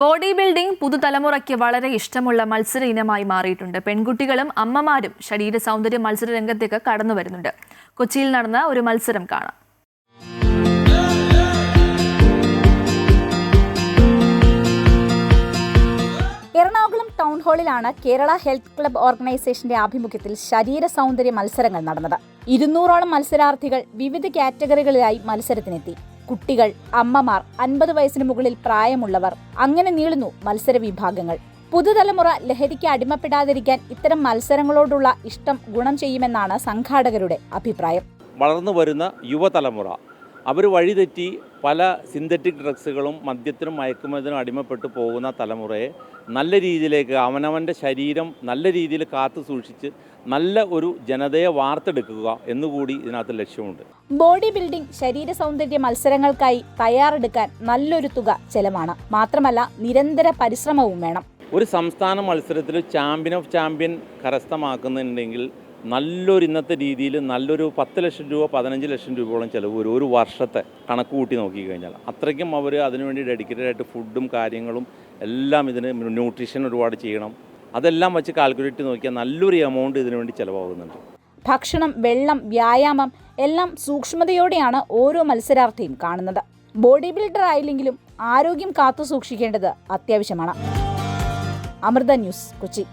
Body building പുതുതലമുറയ്ക്ക് വളരെ ഇഷ്ടമുള്ള മത്സര ഇനമായി മാറിയിട്ടുണ്ട്. പെൺകുട്ടികളും അമ്മമാരും ശരീര സൗന്ദര്യ മത്സര രംഗത്തേക്ക് കടന്നു വരുന്നുണ്ട്. കൊച്ചിയിൽ നടന്ന ഒരു മത്സരം കാണാം. എറണാകുളം ടൗൺ ഹാളിലാണ് കേരള ഹെൽത്ത് ക്ലബ് ഓർഗനൈസേഷന്റെ ആഭിമുഖ്യത്തിൽ ശരീര സൗന്ദര്യ മത്സരങ്ങൾ നടന്നത്. 200ഓളം മത്സരാർത്ഥികൾ വിവിധ കാറ്റഗറികളിലായി മത്സരത്തിനെത്തി. കുട്ടികൾ, അമ്മമാർ, 50 വയസ്സിന് മുകളിൽ പ്രായമുള്ളവർ, അങ്ങനെ നീളുന്നു മത്സര വിഭാഗങ്ങൾ. പുതുതലമുറ ലഹരിക്ക് അടിമപ്പെടാതിരിക്കാൻ ഇത്തരം മത്സരങ്ങളോടുള്ള ഇഷ്ടം ഗുണം ചെയ്യുമെന്നാണ് സംഘാടകരുടെ അഭിപ്രായം. വളർന്നു വരുന്ന യുവതലമുറ അവർ വഴിതെറ്റി പല സിന്തറ്റിക് ഡ്രഗ്സുകളും മദ്യത്തിനും മയക്കുമരുന്നിനും അടിമപ്പെട്ടു പോകുന്ന തലമുറയെ നല്ല രീതിയിലേക്ക് അവനവൻ്റെ ശരീരം നല്ല രീതിയിൽ കാത്തു സൂക്ഷിച്ച് നല്ല ഒരു ജനതയെ വാർത്തെടുക്കുക എന്നുകൂടി ഇതിനകത്ത് ലക്ഷ്യമുണ്ട്. ബോഡി ബിൽഡിംഗ് ശരീര സൗന്ദര്യ മത്സരങ്ങൾക്കായി തയ്യാറെടുക്കാൻ നല്ലൊരു തുക ചെലവാണ്. മാത്രമല്ല നിരന്തര പരിശ്രമവും വേണം. ഒരു സംസ്ഥാന മത്സരത്തിൽ ചാമ്പ്യൻ ഓഫ് ചാമ്പ്യൻ കരസ്ഥമാക്കുന്നുണ്ടെങ്കിൽ നല്ലൊരു ഇന്നത്തെ രീതിയിൽ നല്ലൊരു 10 ലക്ഷം രൂപ 15 ലക്ഷം രൂപയോളം ചിലവ് വരും. ഒരു വർഷത്തെ കണക്ക് കൂട്ടി നോക്കിക്കഴിഞ്ഞാൽ അത്രയ്ക്കും അവർ അതിനുവേണ്ടി ഡെഡിക്കേറ്റഡ് ആയിട്ട് ഫുഡും കാര്യങ്ങളും എല്ലാം ഇതിന് ന്യൂട്രീഷൻ ഒരുപാട് ചെയ്യണം. അതെല്ലാം വെച്ച് കാൽക്കുലേറ്റ് നോക്കിയാൽ നല്ലൊരു എമൗണ്ട് ഇതിനു വേണ്ടി ചിലവാകുന്നുണ്ട്. ഭക്ഷണം, വെള്ളം, വ്യായാമം എല്ലാം സൂക്ഷ്മതയോടെയാണ് ഓരോ മത്സരാർത്ഥിയും കാണുന്നത്. ബോഡി ബിൽഡർ ആയില്ലെങ്കിലും ആരോഗ്യം കാത്തു സൂക്ഷിക്കേണ്ടത് അത്യാവശ്യമാണ്. അമൃത ന്യൂസ്, കൊച്ചി.